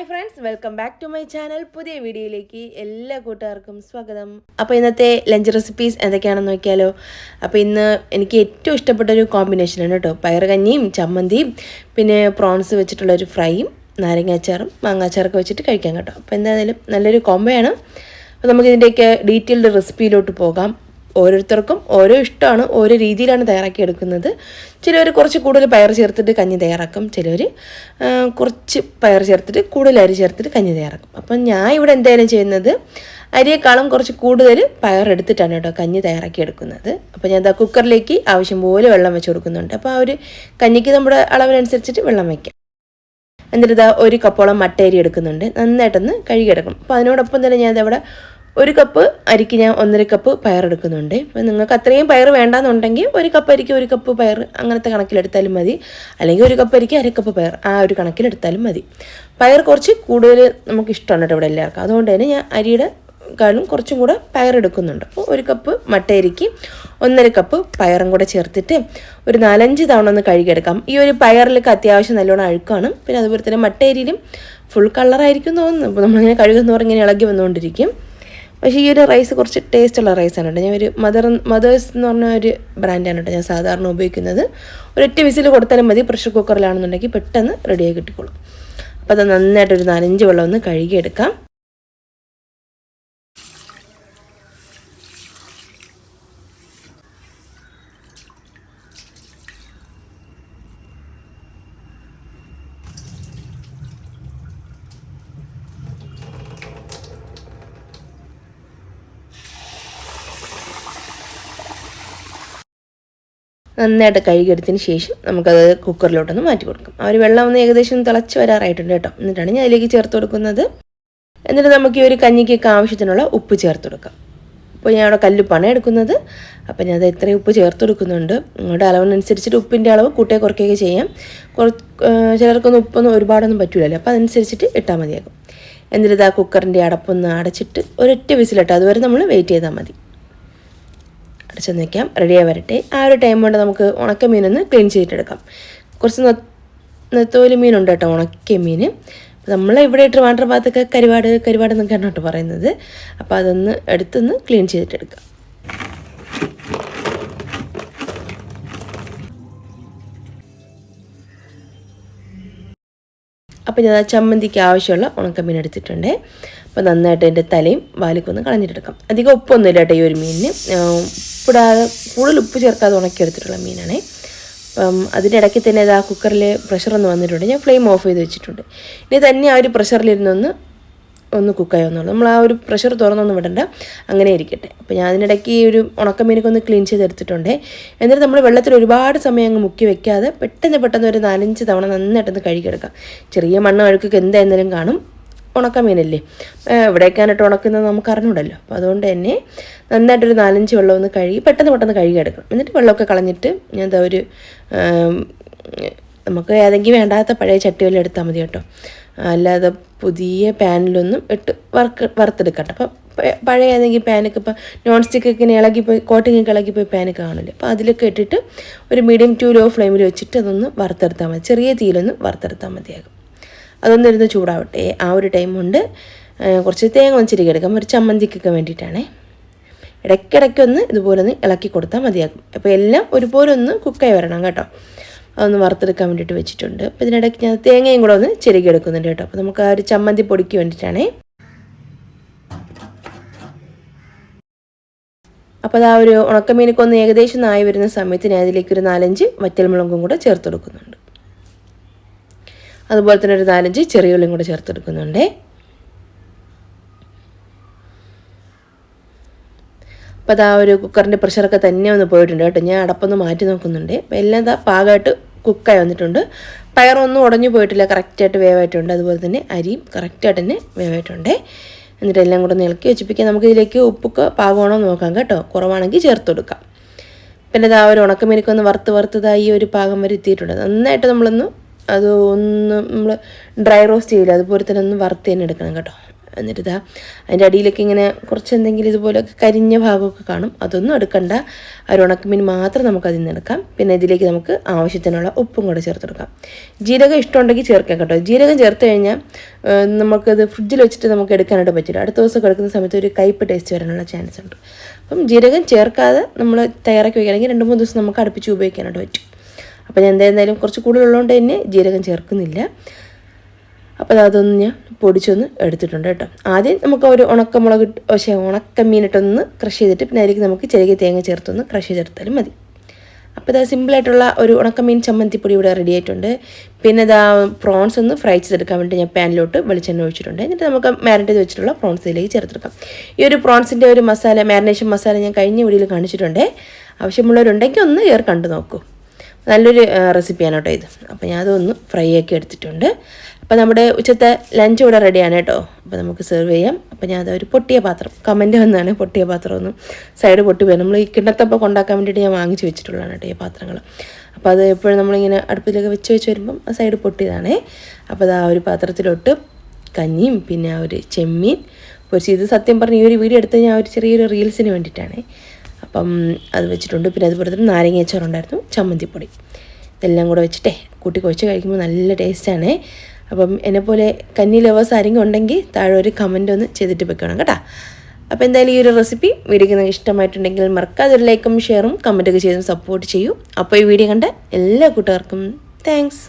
Hi friends, welcome back to my channel. പുതിയ വീഡിയോയിലേക്ക് എല്ലാ കൂട്ടുകാർക്കും സ്വാഗതം. അപ്പോൾ ഇന്നത്തെ ലഞ്ച് റെസിപ്പീസ് എന്തൊക്കെയാണെന്ന് നോക്കിയാലോ. അപ്പോൾ ഇന്ന് എനിക്ക് ഏറ്റവും ഇഷ്ടപ്പെട്ടൊരു കോമ്പിനേഷനാണ് കേട്ടോ. പയറുകഞ്ഞിയും ചമ്മന്തിയും പിന്നെ പ്രോൺസ് വെച്ചിട്ടുള്ളൊരു ഫ്രൈയും നാരങ്ങാച്ചാറും മാങ്ങാച്ചാറൊക്കെ വെച്ചിട്ട് കഴിക്കാം കേട്ടോ. അപ്പോൾ എന്തായാലും നല്ലൊരു കോംബോയാണ്. അപ്പോൾ നമുക്കിതിൻ്റെയൊക്കെ ഡീറ്റെയിൽഡ് റെസിപ്പിയിലോട്ട് പോകാം. ഓരോരുത്തർക്കും ഓരോ ഇഷ്ടമാണ്, ഓരോ രീതിയിലാണ് തയ്യാറാക്കി എടുക്കുന്നത്. ചിലവർ കുറച്ച് കൂടുതൽ പയർ ചേർത്തിട്ട് കഞ്ഞി തയ്യാറാക്കും, ചിലവർ കുറച്ച് പയർ ചേർത്തിട്ട് കൂടുതൽ അരി ചേർത്തിട്ട് കഞ്ഞി തയ്യാറാക്കും. അപ്പം ഞാൻ ഇവിടെ എന്തായാലും ചെയ്യുന്നത് അരിയേക്കാളും കുറച്ച് കൂടുതൽ പയർ എടുത്തിട്ടാണ് കേട്ടോ കഞ്ഞി തയ്യാറാക്കി എടുക്കുന്നത്. അപ്പോൾ ഞാൻ എന്താ കുക്കറിലേക്ക് ആവശ്യം പോലെ വെള്ളം വെച്ച് കൊടുക്കുന്നുണ്ട്. അപ്പോൾ ആ ഒരു കഞ്ഞിക്ക് നമ്മുടെ അളവിനനുസരിച്ചിട്ട് വെള്ളം വയ്ക്കാം. എന്നിട്ട് ഇതാ ഒരു കപ്പോളം മട്ടയരി എടുക്കുന്നുണ്ട്. നന്നായിട്ടൊന്ന് കഴുകിയെടുക്കും. അപ്പോൾ അതിനോടൊപ്പം തന്നെ ഞാൻ ഇതവിടെ ഒരു കപ്പ് അരിക്ക് ഞാൻ 1.5 കപ്പ് പയർ എടുക്കുന്നുണ്ട്. അപ്പോൾ നിങ്ങൾക്ക് അത്രയും പയർ വേണ്ടാന്നുണ്ടെങ്കിൽ ഒരു കപ്പ് അരിക്ക് 1 കപ്പ് പയർ അങ്ങനത്തെ കണക്കിലെടുത്താലും മതി, അല്ലെങ്കിൽ ഒരു കപ്പ് അരിക്ക് 1/2 കപ്പ് പയർ ആ ഒരു കണക്കിലെടുത്താലും മതി. പയർ കുറച്ച് കൂടുതൽ നമുക്ക് ഇഷ്ടമാണ് കേട്ടോ ഇവിടെ എല്ലാവർക്കും. അതുകൊണ്ട് തന്നെ ഞാൻ അരിയുടെ കാളും കുറച്ചും കൂടെ പയർ എടുക്കുന്നുണ്ട്. അപ്പോൾ 1 കപ്പ് മട്ടയരിക്ക് 1.5 കപ്പ് പയറും കൂടെ ചേർത്തിട്ട് ഒരു 4-5 തവണ ഒന്ന് കഴുകിയെടുക്കാം. ഈ ഒരു പയറിലൊക്കെ അത്യാവശ്യം നല്ലോണം അഴുക്കാണ്. പിന്നെ അതുപോലെ തന്നെ മട്ടയരിയിലും ഫുൾ കളറായിരിക്കും തോന്നുന്നു. അപ്പോൾ നമ്മളിങ്ങനെ കഴുകുന്നവർ ഇങ്ങനെ ഇളകി വന്നുകൊണ്ടിരിക്കും. പക്ഷേ ഈ ഒരു റൈസ് കുറച്ച് ടേസ്റ്റുള്ള റൈസാണ് കേട്ടോ. ഞാൻ ഒരു മദേഴ്സ് എന്ന് പറഞ്ഞ ഒരു ബ്രാൻഡാണ് കേട്ടോ ഞാൻ സാധാരണ ഉപയോഗിക്കുന്നത്. ഒരൊറ്റ വിസിൽ കൊടുത്താലും മതി. പ്രഷർ കുക്കറിലാണെന്നുണ്ടെങ്കിൽ പെട്ടെന്ന് റെഡിയായി കിട്ടിക്കോളും. അപ്പോൾ അത് നന്നായിട്ടൊരു 4-5 വെള്ളം ഒന്ന് കഴുകിയെടുക്കാം. നന്നായിട്ട് കഴുകിയെടുത്തതിന് ശേഷം നമുക്കത് കുക്കറിലോട്ടൊന്ന് മാറ്റി കൊടുക്കും. ആ ഒരു വെള്ളം ഒന്ന് ഏകദേശം തിളച്ച് വരാറായിട്ടുണ്ട് കേട്ടോ. എന്നിട്ടാണ് ഞാൻ അതിലേക്ക് ചേർത്ത് കൊടുക്കുന്നത്. എന്നിട്ട് നമുക്ക് ഈ ഒരു കഞ്ഞിക്കൊക്കെ ആവശ്യത്തിനുള്ള ഉപ്പ് ചേർത്ത് കൊടുക്കാം. അപ്പോൾ ഞാൻ അവിടെ കല്ലുപ്പാണ് എടുക്കുന്നത്. അപ്പോൾ ഞാൻ അത് എത്രയും ഉപ്പ് ചേർത്ത് കൊടുക്കുന്നുണ്ട്. നിങ്ങളുടെ അളവിനനുസരിച്ചിട്ട് ഉപ്പിൻ്റെ അളവ് കൂട്ടുകയോ കുറയ്ക്കുകയൊക്കെ ചെയ്യാം. ചിലർക്കൊന്നും ഉപ്പൊന്നും ഒരുപാടൊന്നും പറ്റില്ലല്ലോ, അപ്പോൾ അതനുസരിച്ചിട്ട് ഇട്ടാൽ മതിയാകും. എന്നിട്ട് ഇത് ആ കുക്കറിൻ്റെ അടപ്പൊന്ന് അടച്ചിട്ട് ഒരൊറ്റ വിസിലിട്ട് അതുവരെ നമ്മൾ വെയിറ്റ് ചെയ്താൽ മതി. അടച്ചൊന്ന് വയ്ക്കാം, റെഡിയായി വരട്ടെ. ആ ഒരു ടൈം കൊണ്ട് നമുക്ക് ഉണക്ക മീനൊന്ന് ക്ലീൻ ചെയ്തിട്ടെടുക്കാം. കുറച്ച് നെത്തോലി മീനുണ്ട് കേട്ടോ, ഉണക്കിയ മീൻ. അപ്പോൾ നമ്മളിവിടെ ട്രിവാൻഡ്രം ഭാഗത്തൊക്കെ കരുവാട് എന്നൊക്കെയാണ് കേട്ടോ പറയുന്നത്. അപ്പോൾ അതൊന്ന് എടുത്തൊന്ന് ക്ലീൻ ചെയ്തിട്ടെടുക്കാം. അപ്പോൾ ഞാൻ ചമ്മന്തിക്ക് ആവശ്യമുള്ള ഉണക്കമീൻ എടുത്തിട്ടുണ്ട്. അപ്പോൾ നന്നായിട്ട് എൻ്റെ തലയും വാലിക്കും ഒന്ന് കളഞ്ഞിട്ടെടുക്കാം. അധികം ഉപ്പൊന്നുമില്ല കേട്ടോ ഈ ഒരു മീനിന്. ഉപ്പിടാതെ കൂടുതൽ ഉപ്പ് ചേർക്കാതെ ഉണക്കിയെടുത്തിട്ടുള്ള മീനാണേ. അപ്പം അതിൻ്റെ ഇടയ്ക്ക് തന്നെ ആ കുക്കറിൽ പ്രഷറൊന്ന് വന്നിട്ടുണ്ട്. ഞാൻ ഫ്ലെയിം ഓഫ് ചെയ്ത് വെച്ചിട്ടുണ്ട്. ഇനി തന്നെ ആ ഒരു പ്രഷറിലിരുന്നൊന്ന് കുക്കായി വന്നോളൂ. നമ്മൾ ആ ഒരു പ്രഷർ തുറന്നൊന്നും വിടണ്ട, അങ്ങനെ ഇരിക്കട്ടെ. അപ്പോൾ ഞാൻ അതിനിടയ്ക്ക് ഈ ഒരു ഉണക്കമീനൊക്കെ ഒന്ന് ക്ലീൻ ചെയ്തെടുത്തിട്ടുണ്ട്. എന്നിട്ട് നമ്മൾ വെള്ളത്തിൽ ഒരുപാട് സമയം അങ്ങ് മുക്കി വെക്കാതെ പെട്ടെന്ന് ഒരു 4-5 തവണ നന്നായിട്ടൊന്ന് കഴുകിയെടുക്കാം. ചെറിയ മണ്ണ് അഴുക്കൊക്കെ എന്തായാലും കാണും, ഉണക്കമീനല്ലേ. ഇവിടേക്കാനിട്ട് ഉണക്കുന്നത് നമുക്ക് അറിഞ്ഞൂടല്ലോ. അപ്പോൾ അതുകൊണ്ട് തന്നെ നന്നായിട്ടൊരു 4-5 വെള്ളം ഒന്ന് പെട്ടെന്ന് കഴുകിയെടുക്കണം. എന്നിട്ട് വെള്ളമൊക്കെ കളഞ്ഞിട്ട് ഞാൻ എന്താ ഒരു നമുക്ക് ഏതെങ്കിലും വേണ്ടാത്ത പഴയ ചട്ടിവെല്ലാം എടുത്താൽ മതി കേട്ടോ. അല്ലാതെ പുതിയ പാനിലൊന്നും ഇട്ട് വറുത്തെടുക്കട്ടെ. അപ്പോൾ പഴയ ഏതെങ്കിലും പാനൊക്കെ ഇപ്പോൾ നോൺ സ്റ്റിക്കൊക്കെ ഇങ്ങനെ ഇളകിപ്പോയി കോട്ടിങ്ങൊക്കെ ഇളകിപ്പോയി പാനൊക്കെ കാണില്ലേ. അപ്പോൾ അതിലൊക്കെ ഇട്ടിട്ട് ഒരു മീഡിയം ടു ലോ ഫ്ലെയിമിൽ വെച്ചിട്ട് അതൊന്ന് വറുത്തെടുത്താൽ മതി. ചെറിയ തീയിലൊന്ന് വറുത്തെടുത്താൽ മതിയാകും. അതൊന്നിരുന്ന് ചൂടാവട്ടെ. ആ ഒരു ടൈം കൊണ്ട് കുറച്ച് തേങ്ങ ഒന്ന് ചിരിക്കെടുക്കാം, ഒരു ചമ്മന്തിക്കൊക്കെ വേണ്ടിയിട്ടാണേ. ഇടയ്ക്കിടയ്ക്കൊന്ന് ഇതുപോലെ ഒന്ന് ഇളക്കി കൊടുത്താൽ മതിയാകും. അപ്പോൾ എല്ലാം ഒരുപോലെ ഒന്ന് കുക്കായി വരണം കേട്ടോ. അതൊന്ന് വറുത്തെടുക്കാൻ വേണ്ടിയിട്ട് വെച്ചിട്ടുണ്ട്. അപ്പോൾ ഇതിനിടയ്ക്ക് ഞാൻ തേങ്ങയും കൂടെ ഒന്ന് ചിരകിയെടുക്കുന്നുണ്ട് കേട്ടോ. അപ്പോൾ നമുക്ക് ആ ഒരു ചമ്മന്തി പൊടിക്ക് വേണ്ടിയിട്ടാണേ. അപ്പോൾ അത് ആ ഒരു ഉണക്കമീനൊക്കെ ഒന്ന് ഏകദേശം ആയി വരുന്ന സമയത്ത് ഞാൻ അതിലേക്ക് ഒരു 4-5 വറ്റൽമുളകും കൂടെ ചേർത്ത് കൊടുക്കുന്നുണ്ട്. അതുപോലെ തന്നെ ഒരു 4-5 ചെറിയ ഉള്ളിയും കൂടെ ചേർത്തെടുക്കുന്നുണ്ട്. അപ്പോൾ അതാ ഒരു കുക്കറിൻ്റെ പ്രഷറൊക്കെ തന്നെ ഒന്ന് പോയിട്ടുണ്ട് കേട്ടോ. ഞാൻ അടപ്പൊന്ന് മാറ്റി നോക്കുന്നുണ്ട്. അപ്പോൾ എല്ലാം ഇതാ പാകമായിട്ട് കുക്കായി വന്നിട്ടുണ്ട്. പയറൊന്നും ഉടഞ്ഞു പോയിട്ടില്ല, കറക്റ്റായിട്ട് വേവായിട്ടുണ്ട്. അതുപോലെ തന്നെ അരിയും കറക്റ്റായിട്ട് തന്നെ വേവായിട്ടുണ്ട്. എന്നിട്ട് എല്ലാം കൂടെ ഒന്ന് ഇളക്കി വെച്ചിപ്പിക്കാൻ നമുക്കിതിലേക്ക് ഉപ്പൊക്കെ പാകമാണോ നോക്കാം കേട്ടോ. കുറവാണെങ്കിൽ ചേർത്ത് കൊടുക്കാം. പിന്നെ ഇതാ ഒരു ഉണക്കമീനൊക്കെ ഒന്ന് വറുത്തതായി ഒരു പാകം വരെ എത്തിയിട്ടുണ്ട്. നന്നായിട്ട് നമ്മൾ ഡ്രൈ റോസ്റ്റ് ചെയ്യില്ല, അതുപോലെ തന്നെ ഒന്ന് വറുത്ത് തന്നെ എടുക്കണം കേട്ടോ. എന്നിട്ട് ഇതാ അതിൻ്റെ അടിയിലൊക്കെ ഇങ്ങനെ കുറച്ച് എന്തെങ്കിലും ഇതുപോലെയൊക്കെ കരിഞ്ഞ ഭാഗമൊക്കെ കാണും. അതൊന്നും എടുക്കണ്ട. ഒരു ഉണക്കമീൻ മാത്രം നമുക്ക് അതിൽ നിന്ന് എടുക്കാം. പിന്നെ ഇതിലേക്ക് നമുക്ക് ആവശ്യത്തിനുള്ള ഉപ്പും കൂടെ ചേർത്തെടുക്കാം. ജീരകം ഇഷ്ടമുണ്ടെങ്കിൽ ചേർക്കാം കേട്ടോ. ജീരകം ചേർത്ത് കഴിഞ്ഞാൽ നമുക്കത് ഫ്രിഡ്ജിൽ വെച്ചിട്ട് നമുക്ക് എടുക്കാനായിട്ട് പറ്റില്ല. അടുത്ത ദിവസം എടുക്കുന്ന സമയത്ത് ഒരു കയ്പ്പ് ടേസ്റ്റ് വരാനുള്ള ചാൻസ് ഉണ്ട്. അപ്പം ജീരകം ചേർക്കാതെ നമ്മൾ തയ്യാറാക്കി വയ്ക്കുകയാണെങ്കിൽ 2-3 ദിവസം നമുക്ക് അടുപ്പിച്ച് ഉപയോഗിക്കാനായിട്ട് പറ്റും. അപ്പോൾ ഞാൻ എന്തായാലും കുറച്ച് കൂടുതലുള്ളതുകൊണ്ട് തന്നെ ജീരകം ചേർക്കുന്നില്ല. അപ്പോൾ അതൊന്ന് ഞാൻ പൊടിച്ചൊന്ന് എടുത്തിട്ടുണ്ട് കേട്ടോ. ആദ്യം നമുക്ക് ഒരു ഉണക്കമീനിട്ടൊന്ന് ക്രഷ് ചെയ്തിട്ട് പിന്നെ അതിലേക്ക് നമുക്ക് ചെറിയ തേങ്ങ ചേർത്തൊന്ന് ക്രഷ് ചെയ്തെടുത്താലും മതി. അപ്പോൾ ഇതാ സിമ്പിളായിട്ടുള്ള ഒരു ഉണക്കമീൻ ചമ്മന്തിപ്പൊടി ഇവിടെ റെഡി ആയിട്ടുണ്ട്. പിന്നെ ഇതാ പ്രോൺസ് ഒന്ന് ഫ്രൈ ചെയ്തെടുക്കാൻ വേണ്ടി ഞാൻ പാനിലോട്ട് വെളിച്ചെണ്ണ ഒഴിച്ചിട്ടുണ്ട്. എന്നിട്ട് നമുക്ക് മാരിനേറ്റ് ചെയ്ത് വെച്ചിട്ടുള്ള പ്രോൺസ് ഇതിലേക്ക് ചേർത്തെടുക്കാം. ഈ ഒരു പ്രോൺസിൻ്റെ ഒരു മസാല, മാരിനേഷൻ മസാല ഞാൻ കഴിഞ്ഞ വീഡിയോയിൽ കാണിച്ചിട്ടുണ്ട്. ആവശ്യമുള്ളവരുണ്ടെങ്കിൽ ഒന്ന് കയറി കണ്ടു നോക്കൂ. നല്ലൊരു റെസിപ്പിയാണ് കേട്ടോ ഇത്. അപ്പോൾ ഞാൻ അതൊന്ന് ഫ്രൈ ആക്കി എടുത്തിട്ടുണ്ട്. അപ്പോൾ നമ്മുടെ ഉച്ചത്തെ ലഞ്ച് ഇവിടെ റെഡിയാണ് കേട്ടോ. അപ്പോൾ നമുക്ക് സെർവ് ചെയ്യാം. അപ്പോൾ ഞാൻ അതൊരു പൊട്ടിയ പാത്രം, കമൻറ്റ് വന്നാണ് പൊട്ടിയ പാത്രം ഒന്ന് സൈഡ് പൊട്ടി പോയി. നമ്മൾ ഈ കിണ്ണത്തപ്പം കൊണ്ടാക്കാൻ വേണ്ടിയിട്ട് ഞാൻ വാങ്ങിച്ച് വെച്ചിട്ടുള്ളതാണ് കേട്ടോ ഈ പാത്രങ്ങൾ. അപ്പോൾ അത് എപ്പോഴും നമ്മളിങ്ങനെ അടുപ്പിലൊക്കെ വെച്ച് വരുമ്പം ആ സൈഡ് പൊട്ടിയതാണേ. അപ്പോൾ അത് ആ ഒരു പാത്രത്തിലോട്ട് കഞ്ഞിയും പിന്നെ ആ ഒരു ചെമ്മീൻ പൊരിച്ച്, ഇത് സത്യം പറഞ്ഞ് ഈ ഒരു വീഡിയോ എടുത്ത് ഞാൻ ഒരു ചെറിയൊരു റീൽസിന് വേണ്ടിയിട്ടാണ്. അപ്പം അത് വെച്ചിട്ടുണ്ട്. പിന്നെ അതുപോലെ തന്നെ നാരങ്ങാച്ചാറുണ്ടായിരുന്നു, ചമ്മന്തിപ്പൊടി, ഇതെല്ലാം കൂടെ വെച്ചിട്ടേ കൂട്ടി കുഴച്ച് കഴിക്കുമ്പോൾ നല്ല ടേസ്റ്റാണ്. അപ്പം എന്നെപ്പോലെ കന്നി ലവേഴ്സ് ആരെങ്കിലും ഉണ്ടെങ്കിൽ താഴെ ഒരു കമൻറ്റ് ഒന്ന് ചെയ്തിട്ട് വെക്കണം കേട്ടോ. അപ്പോൾ എന്തായാലും ഈ ഒരു റെസിപ്പി വീഡിയോക്ക് നിങ്ങൾക്ക് ഇഷ്ടമായിട്ടുണ്ടെങ്കിൽ മറക്കാതെ ഒരു ലൈക്കും ഷെയറും കമൻറ്റൊക്കെ ചെയ്തും സപ്പോർട്ട് ചെയ്യൂ. അപ്പോൾ ഈ വീഡിയോ കണ്ട എല്ലാ കൂട്ടുകാർക്കും താങ്ക്സ്.